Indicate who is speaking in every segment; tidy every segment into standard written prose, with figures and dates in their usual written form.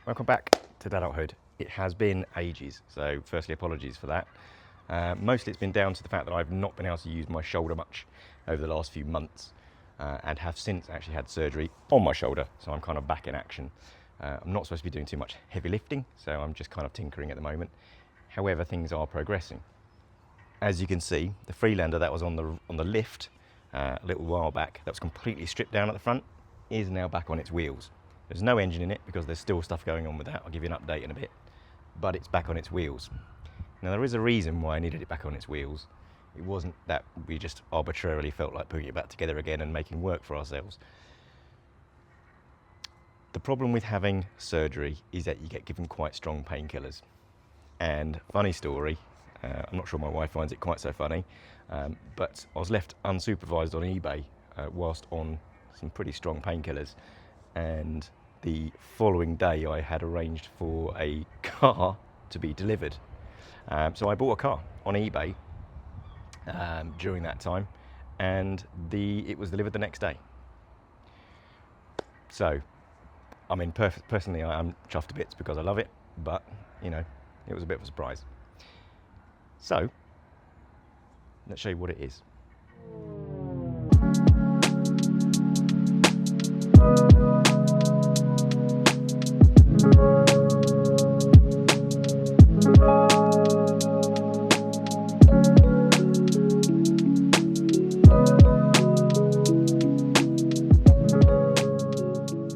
Speaker 1: Welcome back to Dadulthood. It has been ages, so firstly apologies for that. Mostly it's been down to the fact that I've not been able to use my shoulder much over the last few months and have since actually had surgery on my shoulder, so I'm kind of back in action. I'm not supposed to be doing too much heavy lifting, so I'm just kind of tinkering at the moment. However, things are progressing. As you can see, the Freelander that was on the lift a little while back, that was completely stripped down at the front, is now back on its wheels. There's no engine in it because there's still stuff going on with that. I'll give you an update in a bit, but it's back on its wheels. Now there is a reason why I needed it back on its wheels. It wasn't that we just arbitrarily felt like putting it back together again and making work for ourselves. The problem with having surgery is that you get given quite strong painkillers. And funny story, I'm not sure my wife finds it quite so funny, but I was left unsupervised on eBay whilst on some pretty strong painkillers, and the following day I had arranged for a car to be delivered. So I bought a car on eBay during that time, and it was delivered the next day. So, I mean, personally I'm chuffed to bits because I love it, but, you know, it was a bit of a surprise. So, let's show you what it is.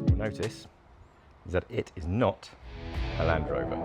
Speaker 1: You'll notice that it is not a Land Rover.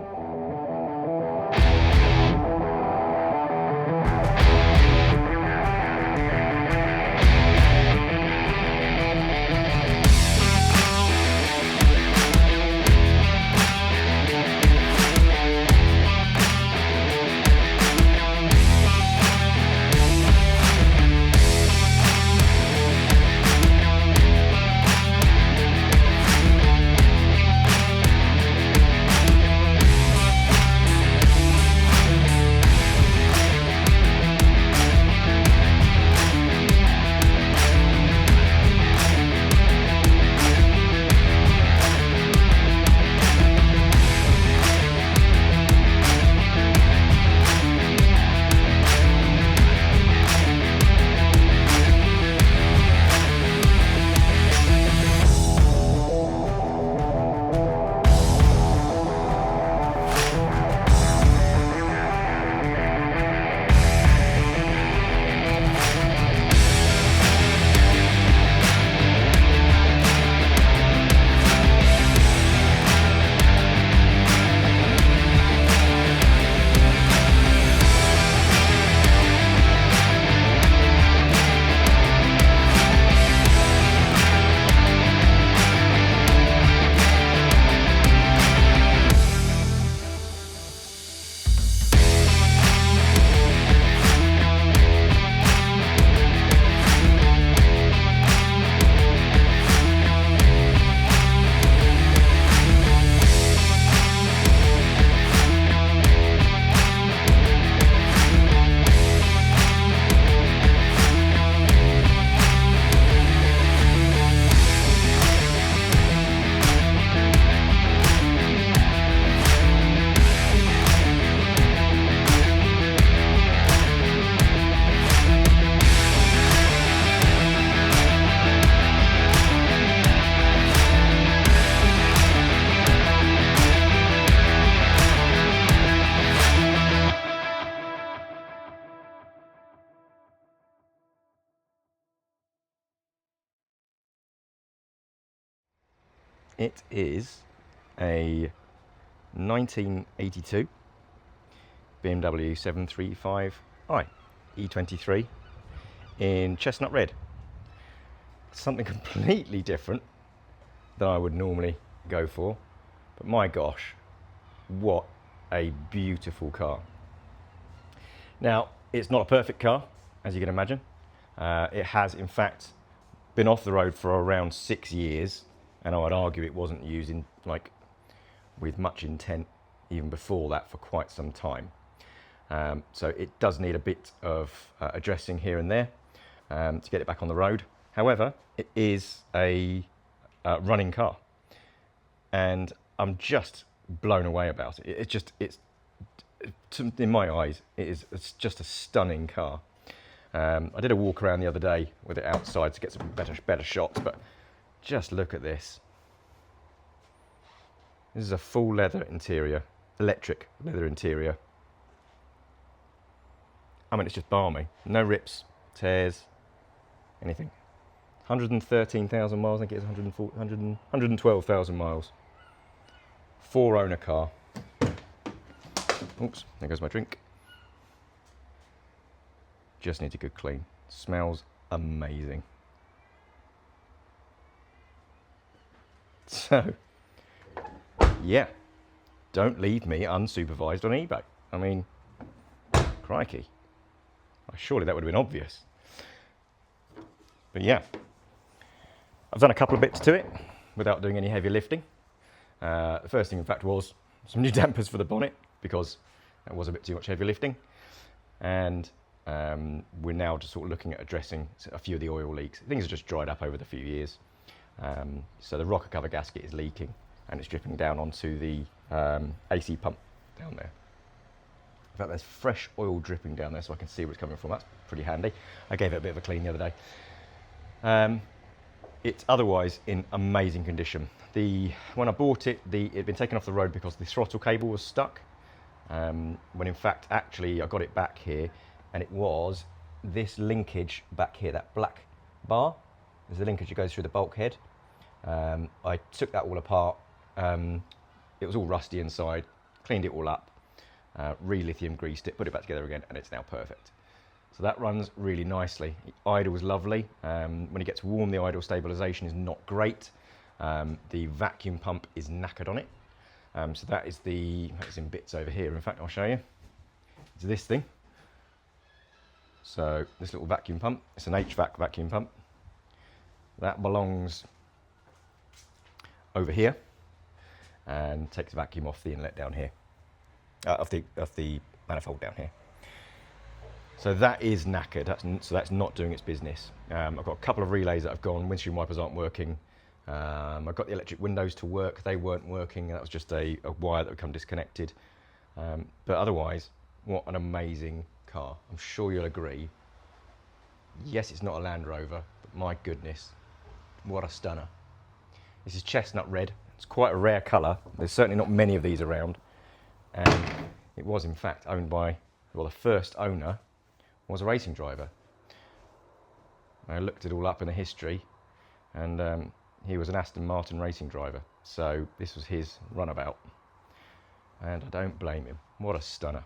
Speaker 1: It is a 1982 BMW 735i E23 in chestnut red. Something completely different than I would normally go for, but my gosh, what a beautiful car. Now, it's not a perfect car, as you can imagine. It has, in fact, been off the road for around 6 years, and I would argue it wasn't used with much intent even before that for quite some time. So it does need a bit of addressing here and there to get it back on the road. However, it is a running car, and I'm just blown away about it. In my eyes, it's just a stunning car. I did a walk around the other day with it outside to get some better shots, but just look at this. This is a full leather interior, electric leather interior. I mean, it's just balmy. No rips, tears, anything. 113,000 miles, I think it is 112,000 miles. 4-owner car. Oops, there goes my drink. Just needs a good clean. Smells amazing. So, yeah, don't leave me unsupervised on eBay. I mean, crikey. Surely that would have been obvious. But yeah, I've done a couple of bits to it without doing any heavy lifting. The first thing, in fact, was some new dampers for the bonnet, because that was a bit too much heavy lifting. And we're now just sort of looking at addressing a few of the oil leaks. Things have just dried up over the few years. So the rocker cover gasket is leaking, and it's dripping down onto the AC pump down there. In fact, there's fresh oil dripping down there, so I can see where it's coming from. That's pretty handy. I gave it a bit of a clean the other day. It's otherwise in amazing condition. When I bought it, it'd been taken off the road because the throttle cable was stuck. When in fact, actually, I got it back here, and it was this linkage back here, that black bar. There's a linkage that goes through the bulkhead. I took that all apart. It was all rusty inside, cleaned it all up, re-lithium greased it, put it back together again, and it's now perfect. So that runs really nicely. The idle is lovely. When it gets warm, the idle stabilization is not great. The vacuum pump is knackered on it. So that's in bits over here. In fact, I'll show you. It's this thing. So this little vacuum pump, it's an HVAC vacuum pump. That belongs over here and takes vacuum off the inlet down here, of the manifold down here. So that is knackered, so that's not doing its business. I've got a couple of relays that have gone, windscreen wipers aren't working. I've got the electric windows to work, they weren't working, that was just a wire that had become disconnected. But otherwise, what an amazing car. I'm sure you'll agree. Yes, it's not a Land Rover, but my goodness, what a stunner. This is chestnut red. It's quite a rare colour. There's certainly not many of these around. And it was in fact owned by, well, the first owner was a racing driver. I looked it all up in the history, and he was an Aston Martin racing driver. So this was his runabout. And I don't blame him. What a stunner.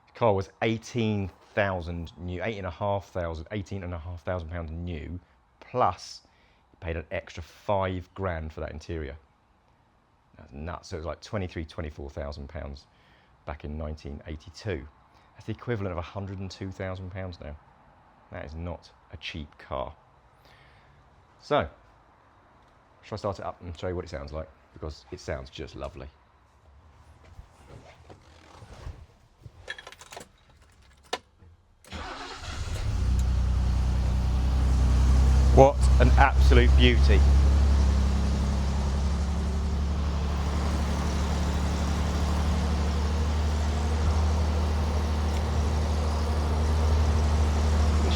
Speaker 1: The car was 18,000 new, 18,500 pounds new, plus he paid an extra £5,000 for that interior. That's nuts. So it was like 24,000 pounds back in 1982. That's the equivalent of 102,000 pounds now. That is not a cheap car. So, shall I start it up and show you what it sounds like? Because it sounds just lovely. What an absolute beauty.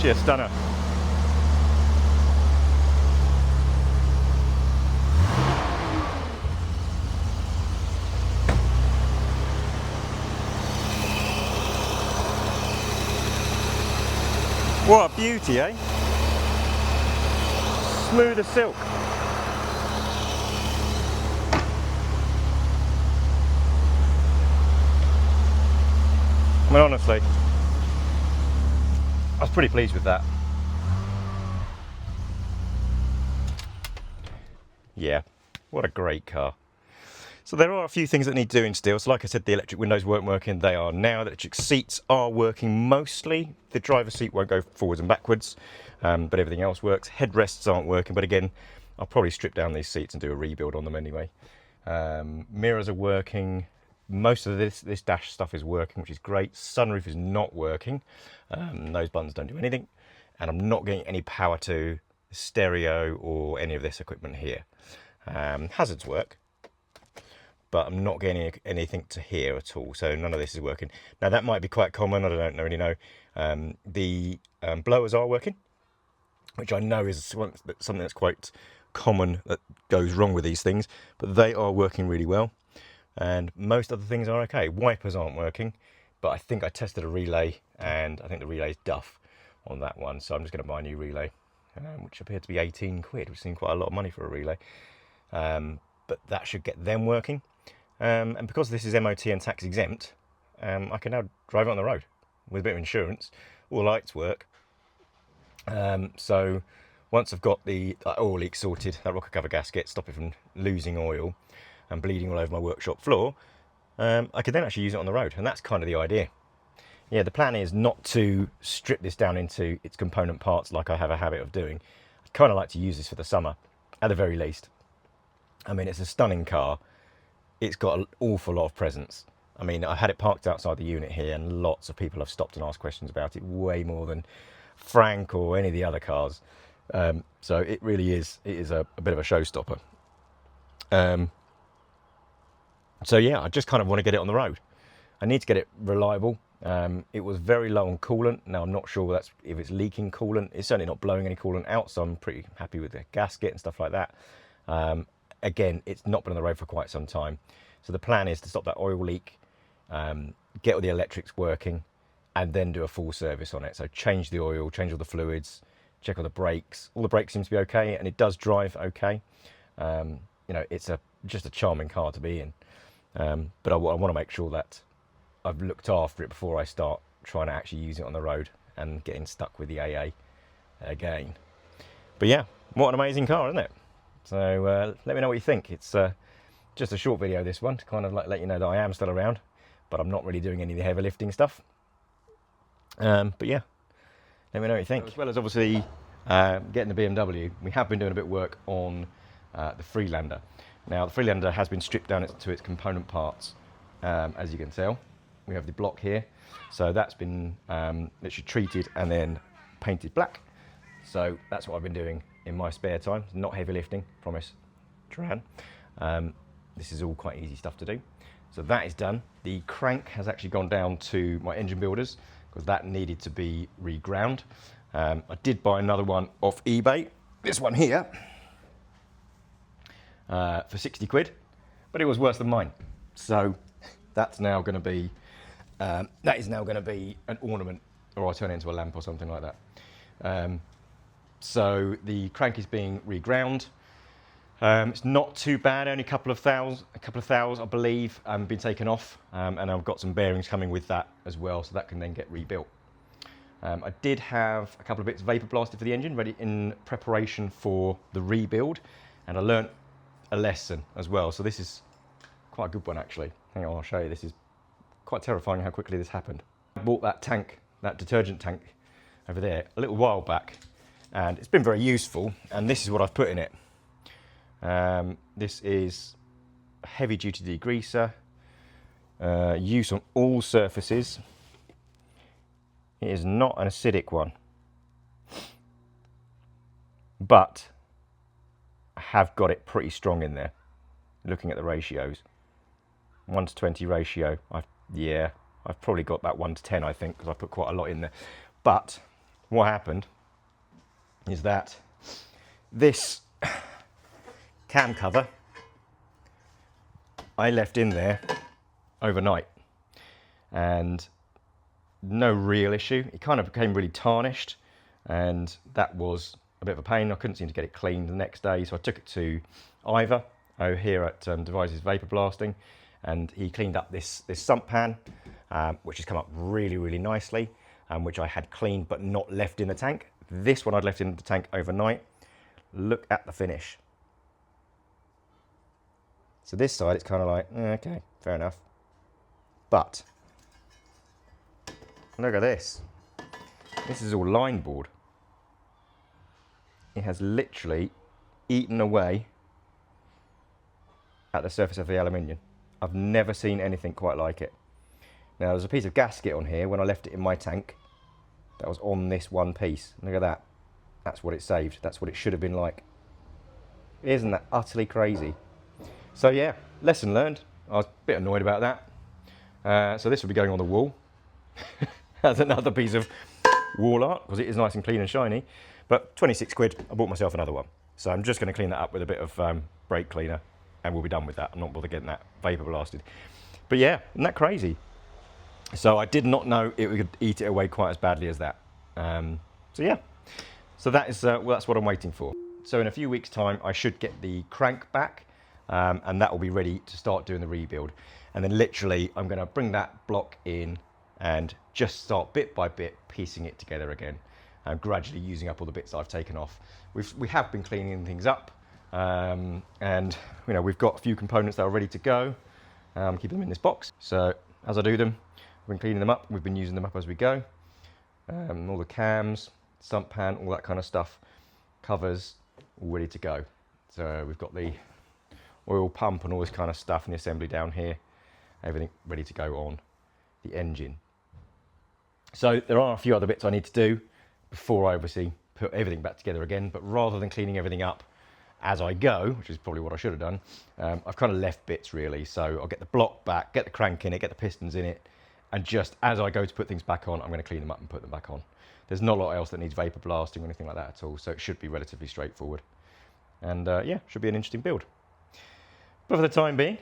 Speaker 1: Sheer stunner. What a beauty, eh? Smooth as silk. I mean, honestly, I was pretty pleased with that. Yeah, what a great car. So there are a few things that need doing still. So like I said, the electric windows weren't working. They are now. The electric seats are working mostly. The driver's seat won't go forwards and backwards, but everything else works. Headrests aren't working, but again, I'll probably strip down these seats and do a rebuild on them anyway. Mirrors are working. Most of this dash stuff is working, which is great. Sunroof is not working. Those buttons don't do anything. And I'm not getting any power to the stereo or any of this equipment here. Hazards work. but I'm not getting anything to here at all, so none of this is working. Now that might be quite common, I don't really know. The blowers are working, which I know is something that's quite common that goes wrong with these things, but they are working really well, and most other things are okay. Wipers aren't working, but I think I tested a relay, and I think the relay is duff on that one, so I'm just going to buy a new relay, which appeared to be 18 quid, which seemed quite a lot of money for a relay, but that should get them working. And because this is MOT and tax exempt, I can now drive it on the road with a bit of insurance. All the lights work. So once I've got the oil leak sorted, that rocker cover gasket, stop it from losing oil and bleeding all over my workshop floor, I can then actually use it on the road, and that's kind of the idea. Yeah, the plan is not to strip this down into its component parts like I have a habit of doing. I'd kind of like to use this for the summer, at the very least. I mean, it's a stunning car. It's got an awful lot of presence. I mean, I had it parked outside the unit here, and lots of people have stopped and asked questions about it, way more than Frank or any of the other cars. So it really is, it is a bit of a showstopper. So yeah, I just kind of want to get it on the road. I need to get it reliable. It was very low on coolant. Now I'm not sure if it's leaking coolant. It's certainly not blowing any coolant out, so I'm pretty happy with the gasket and stuff like that. Again, it's not been on the road for quite some time. So the plan is to stop that oil leak, get all the electrics working, and then do a full service on it. So change the oil, change all the fluids, check all the brakes. All the brakes seem to be okay, and it does drive okay. You know, it's just a charming car to be in. But I want to make sure that I've looked after it before I start trying to actually use it on the road and getting stuck with the AA again. But yeah, what an amazing car, isn't it? So let me know what you think. It's just a short video, this one, to kind of like let you know that I am still around, but I'm not really doing any of the heavy lifting stuff. But yeah, let me know what you think. As well as obviously getting the BMW, we have been doing a bit of work on the Freelander. Now the Freelander has been stripped down to its component parts, as you can tell. We have the block here, so that's been literally treated and then painted black. So that's what I've been doing in my spare time. Not heavy lifting, promise, Tran. This is all quite easy stuff to do. So that is done. The crank has actually gone down to my engine builders because that needed to be reground. I did buy another one off eBay, this one here, for 60 quid, but it was worse than mine. So that's now going to be, that is now going to be an ornament, or I'll turn it into a lamp or something like that. So the crank is being reground. It's not too bad, only a couple of thous, I believe, been taken off, and I've got some bearings coming with that as well, so that can then get rebuilt. I did have a couple of bits vapor blasted for the engine, ready in preparation for the rebuild, and I learnt a lesson as well. So this is quite a good one actually. Hang on, I'll show you. This is quite terrifying how quickly this happened. I bought that tank, that detergent tank over there, a little while back, and it's been very useful, and this is what I've put in it. This is a heavy duty degreaser, use on all surfaces. It is not an acidic one, but I have got it pretty strong in there, looking at the ratios. 1:20 ratio, I've probably got that 1:10, I think, because I put quite a lot in there. But what happened is that this cam cover I left in there overnight, and no real issue. It kind of became really tarnished, and that was a bit of a pain. I couldn't seem to get it cleaned the next day, so I took it to Ivor here at Devices Vapor Blasting, and he cleaned up this sump pan, which has come up really, really nicely, which I had cleaned but not left in the tank. This one I'd left in the tank overnight. Look at the finish. So this side, it's kind of like, okay, fair enough. But look at this. This is all line board. It has literally eaten away at the surface of the aluminium. I've never seen anything quite like it. Now there's a piece of gasket on here when I left it in my tank that was on this one piece. Look at that. That's what it saved. That's what it should have been like. Isn't that utterly crazy? So yeah, lesson learned. I was a bit annoyed about that. So this will be going on the wall. That's another piece of wall art, because it is nice and clean and shiny. But 26 quid, I bought myself another one. So I'm just going to clean that up with a bit of brake cleaner, and we'll be done with that. I'm not bothered getting that vapor blasted. But yeah, isn't that crazy? So I did not know it would eat it away quite as badly as that. So yeah, so that is well, that's what I'm waiting for. So in a few weeks' time, I should get the crank back, and that will be ready to start doing the rebuild. And then literally, I'm going to bring that block in and just start bit by bit piecing it together again, and gradually using up all the bits that I've taken off. We have been cleaning things up, and you know, we've got a few components that are ready to go. I'm keeping them in this box. So as I do them, I've been cleaning them up. We've been using them up as we go. All the cams, sump pan, all that kind of stuff, covers, all ready to go. So we've got the oil pump and all this kind of stuff in the assembly down here. Everything ready to go on the engine. So there are a few other bits I need to do before I obviously put everything back together again, but rather than cleaning everything up as I go, which is probably what I should have done, I've kind of left bits really. So I'll get the block back, get the crank in it, get the pistons in it, and just as I go to put things back on, I'm going to clean them up and put them back on. There's not a lot else that needs vapor blasting or anything like that at all, so it should be relatively straightforward. And yeah, should be an interesting build. But for the time being,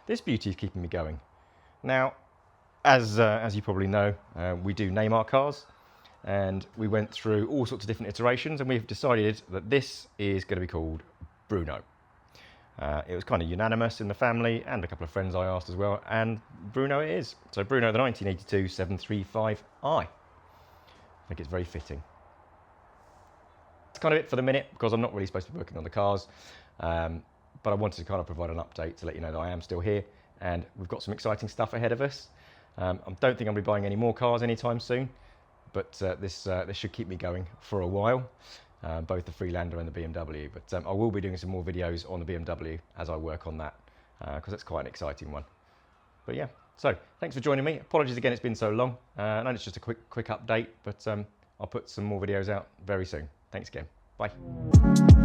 Speaker 1: this beauty is keeping me going. Now, as you probably know, we do name our cars, and we went through all sorts of different iterations, and we've decided that this is going to be called Bruno. It was kind of unanimous in the family, and a couple of friends I asked as well, and Bruno it is. So Bruno the 1982 735i. I think it's very fitting. That's kind of it for the minute, because I'm not really supposed to be working on the cars, but I wanted to kind of provide an update to let you know that I am still here, and we've got some exciting stuff ahead of us. I don't think I'll be buying any more cars anytime soon, but this should keep me going for a while. Both the Freelander and the BMW, but I will be doing some more videos on the BMW as I work on that, because it's quite an exciting one. But yeah, so thanks for joining me. Apologies again, it's been so long. I know it's just a quick update, but I'll put some more videos out very soon. Thanks again. Bye.